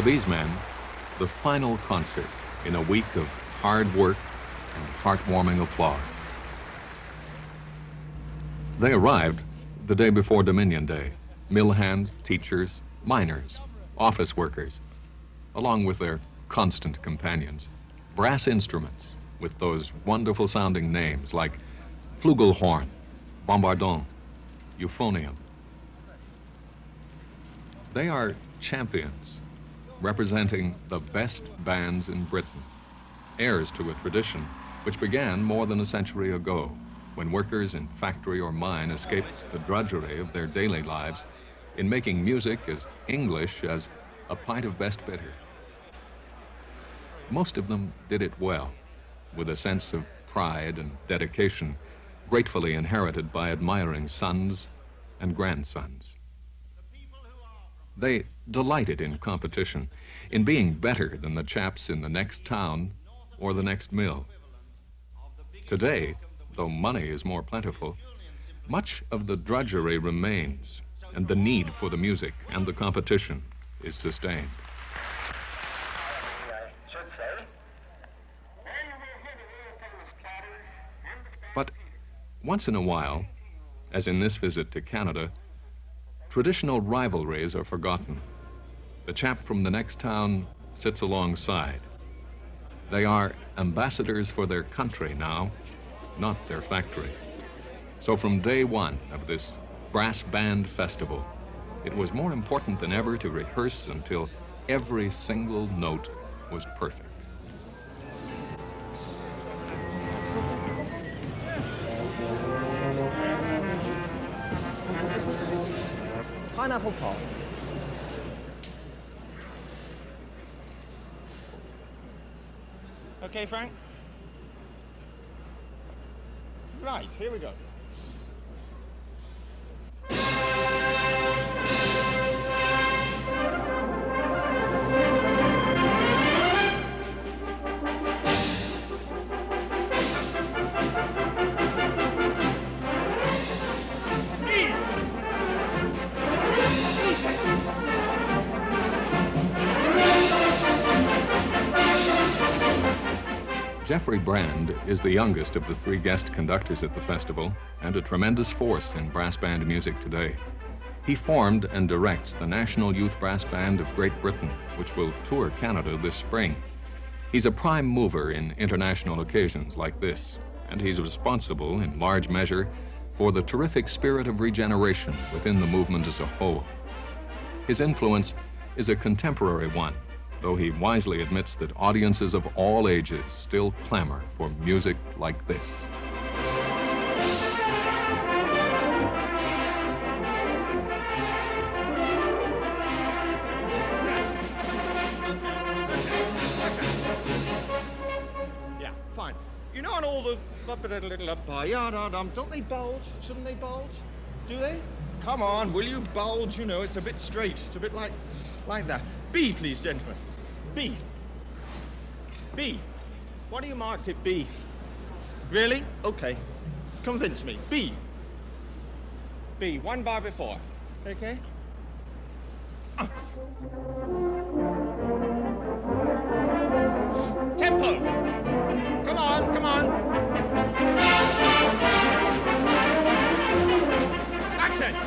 these men, the final concert in a week of hard work and heartwarming applause. They arrived the day before Dominion Day, mill hands, teachers, miners, office workers, along with their constant companions, brass instruments with those wonderful sounding names like flugelhorn, bombardon, euphonium. They are champions representing the best bands in Britain, heirs to a tradition which began more than a century ago, when workers in factory or mine escaped the drudgery of their daily lives in making music as English as a pint of best bitter. Most of them did it well, with a sense of pride and dedication gratefully inherited by admiring sons and grandsons. They delighted in competition, in being better than the chaps in the next town or the next mill. Today, though money is more plentiful, much of the drudgery remains, and the need for the music and the competition is sustained. But once in a while, as in this visit to Canada, traditional rivalries are forgotten. The chap from the next town sits alongside. They are ambassadors for their country now, not their factory. So from day one of this brass band festival, it was more important than ever to rehearse until every single note was perfect. Pineapple pop. Okay, Frank? Right, here we go. Jeffrey Brand is the youngest of the three guest conductors at the festival and a tremendous force in brass band music today. He formed and directs the National Youth Brass Band of Great Britain, which will tour Canada this spring. He's a prime mover in international occasions like this, and he's responsible in large measure for the terrific spirit of regeneration within the movement as a whole. His influence is a contemporary one, though he wisely admits that audiences of all ages still clamor for music like this. Yeah, fine. You know, on all the don't they bulge? Shouldn't they bulge? Do they? Come on, will you bulge? You know, it's a bit straight. It's a bit like that. B, please, gentlemen. B. B. What do you marked it B? Really? Okay. Convince me. B. B. One bar before. Okay? Tempo. Come on, come on. Accent.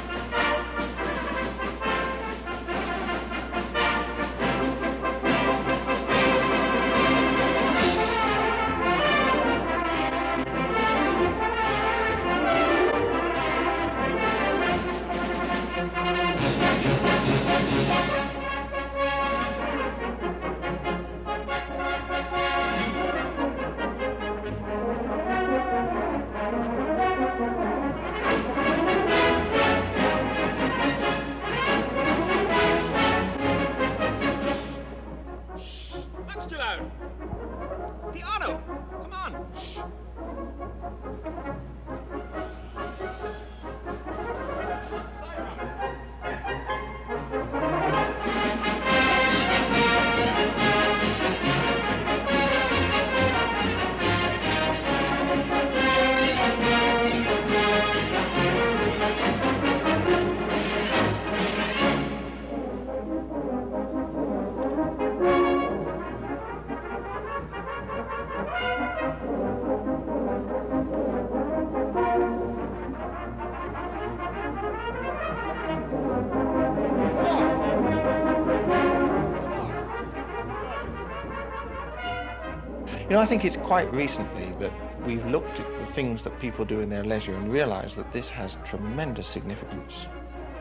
You know, I think it's quite recently that we've looked at the things that people do in their leisure and realised that this has tremendous significance,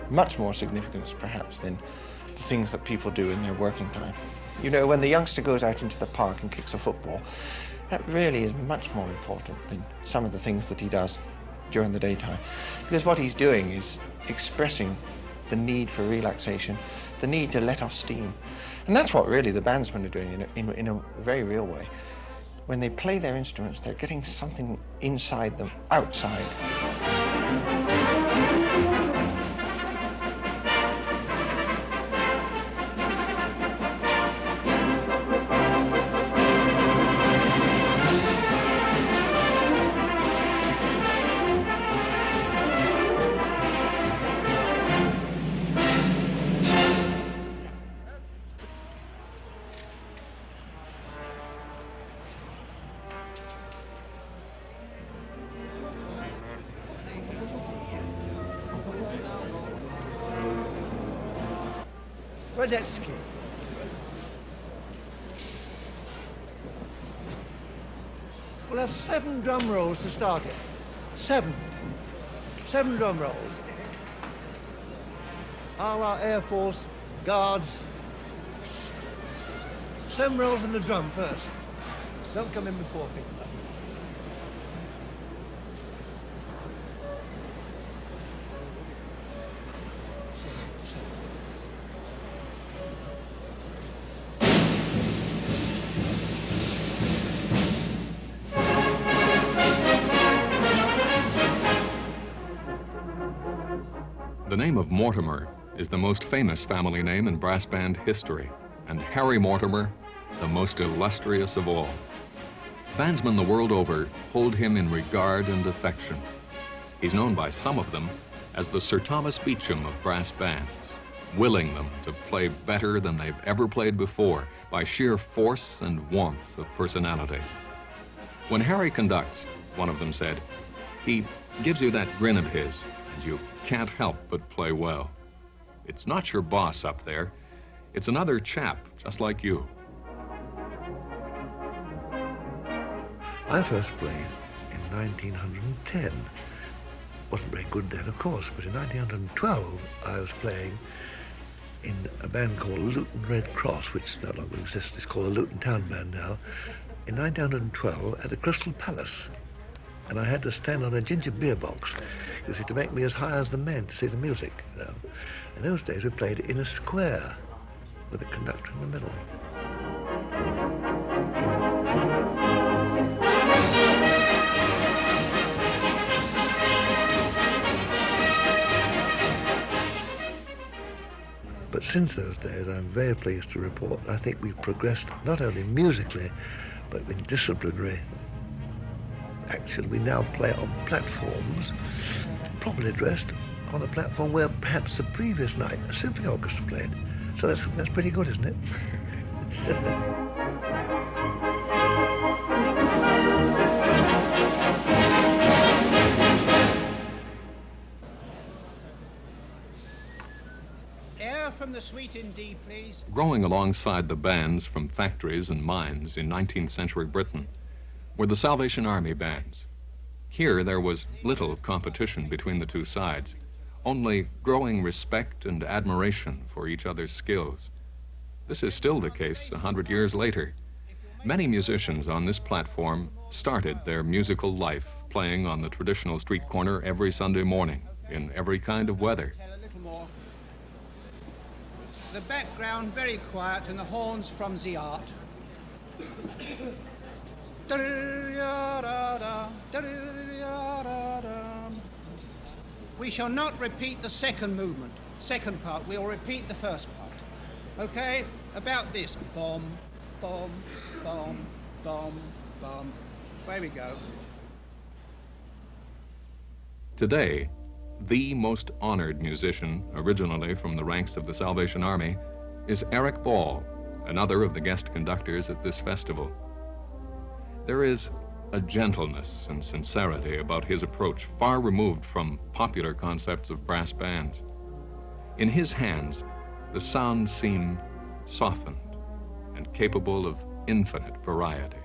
much more significance perhaps than the things that people do in their working time. You know, when the youngster goes out into the park and kicks a football, that really is much more important than some of the things that he does during the daytime. Because what he's doing is expressing the need for relaxation, the need to let off steam. And that's what really the bandsmen are doing in a very real way. When they play their instruments, they're getting something inside them, outside. Radetzky. We'll have 7 drum rolls to start it. 7. 7 drum rolls. Our Air Force, Guards. 7 rolls in the drum first. Don't come in before people. The name of Mortimer is the most famous family name in brass band history, and Harry Mortimer, the most illustrious of all. Bandsmen the world over hold him in regard and affection. He's known by some of them as the Sir Thomas Beecham of brass bands, willing them to play better than they've ever played before by sheer force and warmth of personality. When Harry conducts, one of them said, he gives you that grin of his, and you can't help but play well. It's not your boss up there. It's another chap just like you. I first played in 1910. Wasn't very good then, of course, but in 1912 I was playing in a band called Luton Red Cross, which no longer exists. It's called a Luton Town Band now. In 1912 at the Crystal Palace. And I had to stand on a ginger beer box, you see, to make me as high as the men to see the music, you know. In those days we played in a square with a conductor in the middle. But since those days, I'm very pleased to report I think we've progressed not only musically, but in disciplinary action. We now play on platforms, properly dressed, on a platform where perhaps the previous night a symphony orchestra played. So that's pretty good, isn't it? Air from the suite in D, please. Growing alongside the bands from factories and mines in 19th century Britain were the Salvation Army bands. Here there was little competition between the two sides, only growing respect and admiration for each other's skills. This is still the case 100 years later. Many musicians on this platform started their musical life playing on the traditional street corner every Sunday morning, in every kind of weather. A little more. The background very quiet and the horns from the art. We shall not repeat the second movement, second part. We'll repeat the first part. Okay? About this. Bomb, bomb, bomb, bomb, bomb. Away we go. Today, the most honored musician, originally from the ranks of the Salvation Army, is Eric Ball, another of the guest conductors at this festival. There is a gentleness and sincerity about his approach far removed from popular concepts of brass bands. In his hands, the sounds seem softened and capable of infinite variety.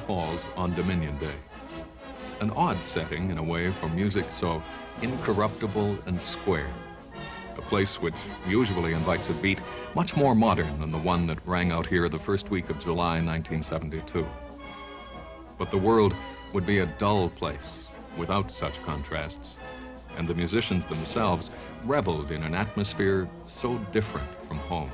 halls on Dominion Day. An odd setting, in a way, for music so incorruptible and square. A place which usually invites a beat much more modern than the one that rang out here the first week of July 1972. But the world would be a dull place without such contrasts, and the musicians themselves reveled in an atmosphere so different from home.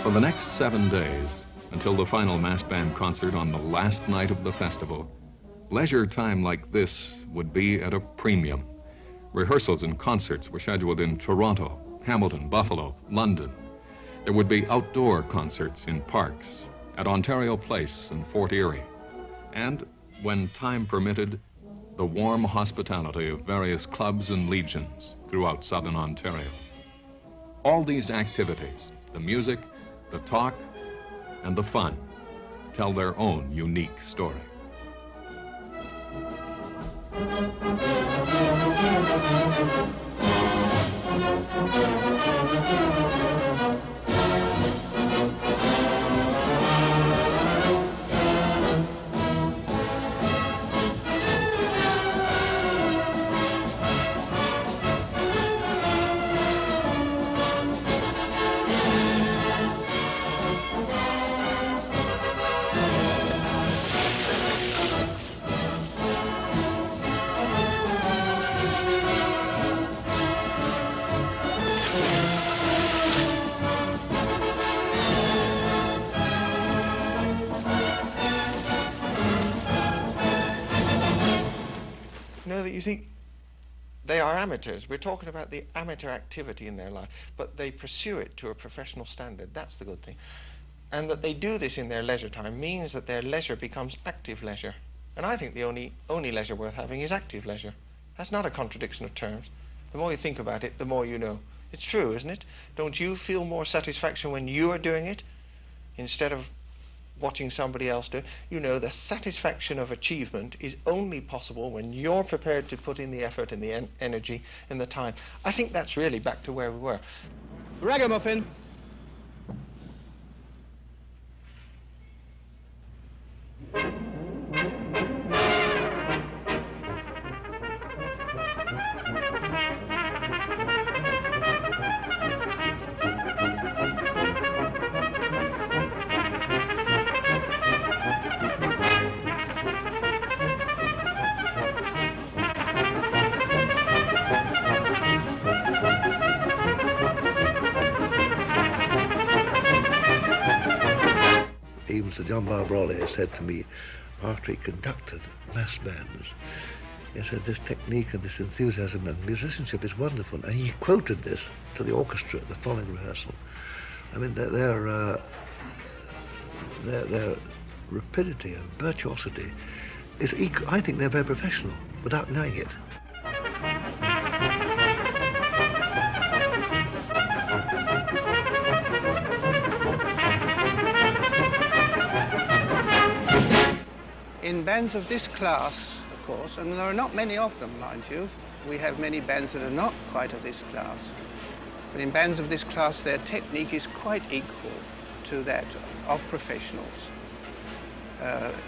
For the next 7 days, until the final mass band concert on the last night of the festival, leisure time like this would be at a premium. Rehearsals and concerts were scheduled in Toronto, Hamilton, Buffalo, London. There would be outdoor concerts in parks, at Ontario Place and Fort Erie, and, when time permitted, the warm hospitality of various clubs and legions throughout southern Ontario. All these activities, the music, the talk, and the fun, tell their own unique story. You see, they are amateurs. We're talking about the amateur activity in their life, but they pursue it to a professional standard. That's the good thing. And that they do this in their leisure time means that their leisure becomes active leisure. And I think the only leisure worth having is active leisure. That's not a contradiction of terms. The more you think about it, the more you know. It's true, isn't it? Don't you feel more satisfaction when you are doing it instead of watching somebody else do it? You know, the satisfaction of achievement is only possible when you're prepared to put in the effort and the energy and the time. I think that's really back to where we were. Ragamuffin. Even Sir John Barbarolli said to me after he conducted mass bands, he said, this technique and this enthusiasm and musicianship is wonderful. And he quoted this to the orchestra at the following rehearsal. I mean, their rapidity and virtuosity is equal. I think they're very professional without knowing it. In bands of this class, of course, and there are not many of them, mind you. We have many bands that are not quite of this class. But in bands of this class, their technique is quite equal to that of professionals.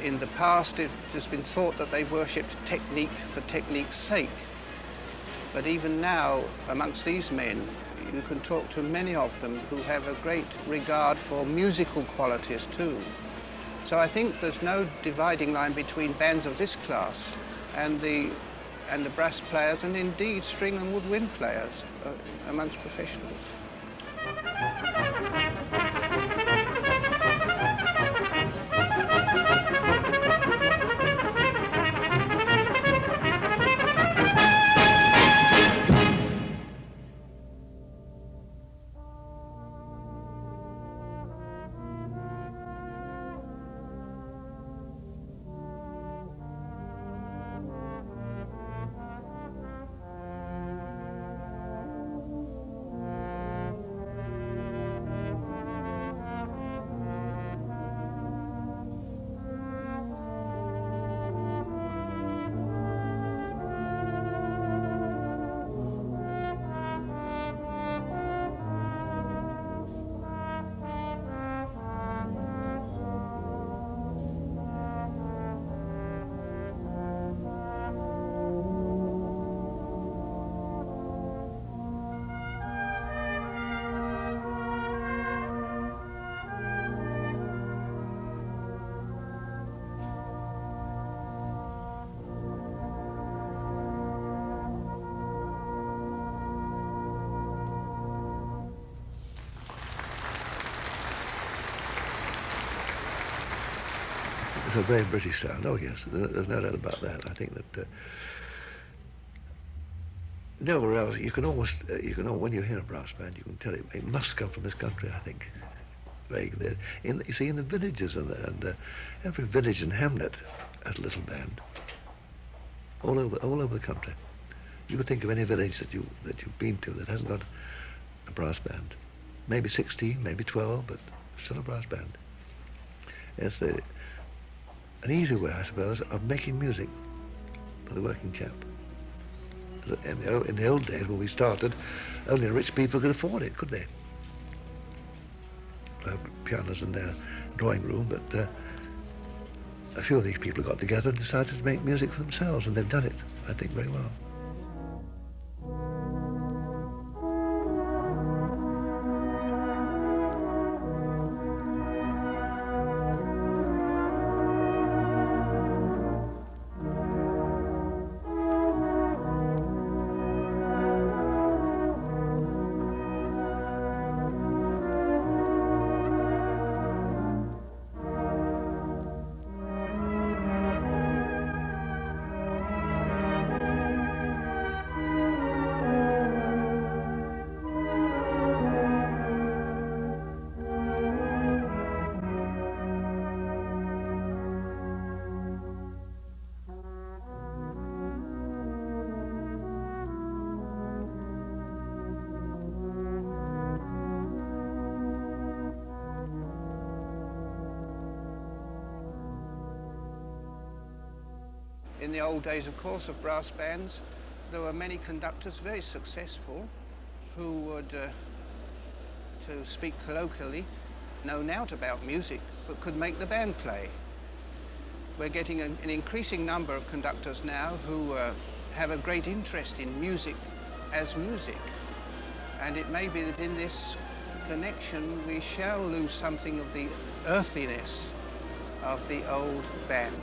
In the past, it has been thought that they worshipped technique for technique's sake. But even now, amongst these men, you can talk to many of them who have a great regard for musical qualities too. So I think there's no dividing line between bands of this class and the brass players, and indeed string and woodwind players amongst professionals. It's a very British sound. Oh yes, there's no doubt about that. I think that nowhere else you can always when you hear a brass band, you can tell it must come from this country. I think. You see, in the villages and every village and hamlet has a little band. All over the country. You could think of any village that you've been to that hasn't got a brass band. Maybe 16, maybe 12, but still a brass band. It's an easy way, I suppose, of making music for the working chap. In the old days when we started, only rich people could afford it, could they? Have pianos in their drawing room, but a few of these people got together and decided to make music for themselves, and they've done it, I think, very well. In the old days, of course, of brass bands, there were many conductors very successful who would, to speak colloquially, know naught about music, but could make the band play. We're getting an increasing number of conductors now who have a great interest in music as music. And it may be that in this connection we shall lose something of the earthiness of the old band.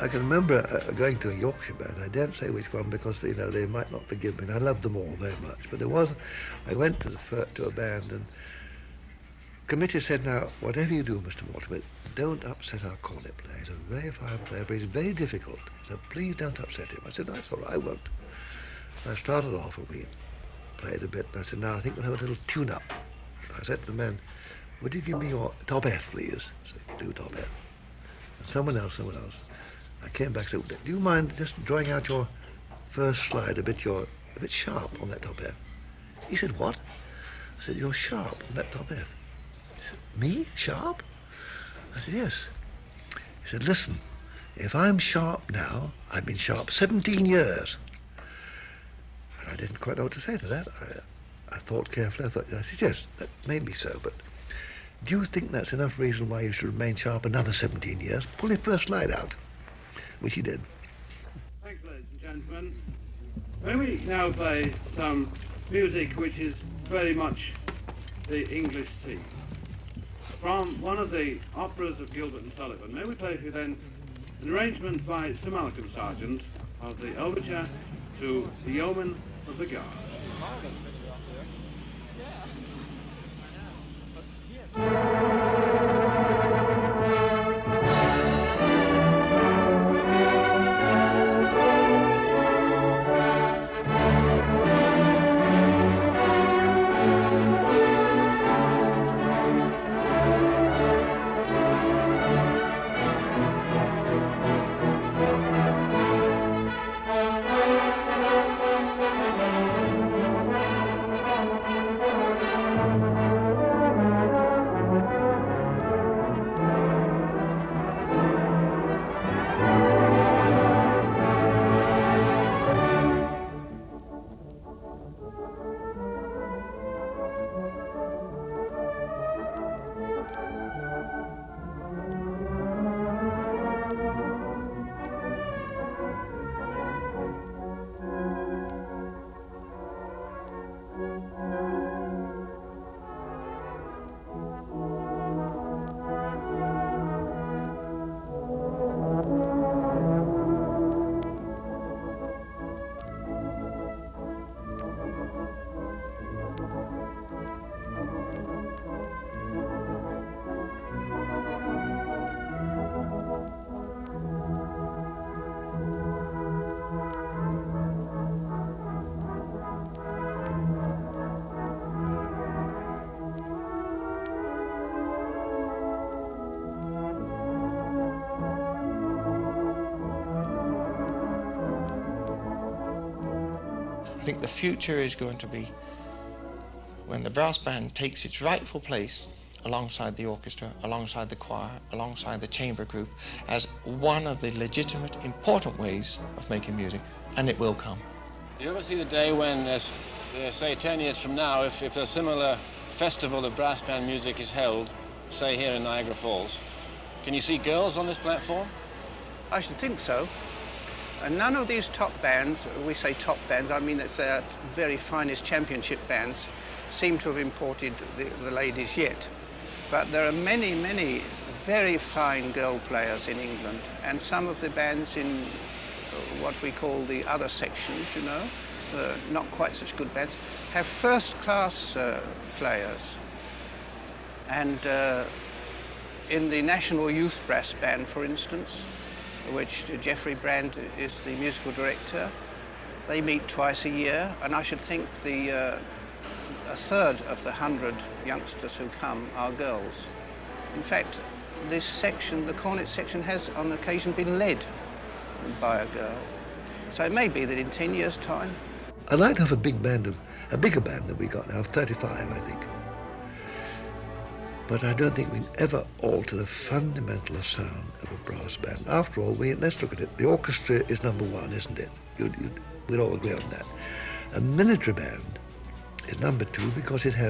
I can remember going to a Yorkshire band. I daren't say which one because they might not forgive me. And I loved them all very much. But I went to a band, and the committee said, "Now, whatever you do, Mr. Mortimer, don't upset our cornet player. He's a very fine player, but he's very difficult. So please don't upset him." I said, "That's all right, I won't." So I started off, and we played a bit. And I said, "Now I think we'll have a little tune-up." I said to the man, "Would you give me your top F, please?" So do top F. And someone else. I came back and said, "Do you mind just drawing out your first slide a bit sharp on that top F?" He said, "What?" I said, "You're sharp on that top F." He said, "Me? Sharp?" I said, "Yes." He said, "Listen, if I'm sharp now, I've been sharp 17 years. And I didn't quite know what to say to that. I thought carefully. I said, "Yes, that may be so, but do you think that's enough reason why you should remain sharp another 17 years? Pull your first slide out." Which he did. Thanks, ladies and gentlemen. When we now play some music which is very much the English theme, from one of the operas of Gilbert and Sullivan, may we play for you then an arrangement by Sir Malcolm Sargent of the overture to The Yeoman of the Guard. think the future is going to be when the brass band takes its rightful place alongside the orchestra, alongside the choir, alongside the chamber group, as one of the legitimate, important ways of making music, and it will come. Do you ever see the day when, say 10 years from now, if a similar festival of brass band music is held, say here in Niagara Falls, can you see girls on this platform? I should think so. And none of these top bands, we say top bands, I mean it's their very finest championship bands, seem to have imported the ladies yet. But there are many, many very fine girl players in England, and some of the bands in what we call the other sections, you know, not quite such good bands, have first-class players. And in the National Youth Brass Band, for instance, which Geoffrey Brand is the musical director, they meet twice a year, and I should think a third of the 100 youngsters who come are girls. In fact, this section, the cornet section, has on occasion been led by a girl. So it may be that in 10 years' time. I'd like to have a bigger band than we got now, 35, I think. But I don't think we'd ever alter the fundamental sound of a brass band. After all, let's look at it. The orchestra is number one, isn't it? We'd all agree on that. A military band is number two because it has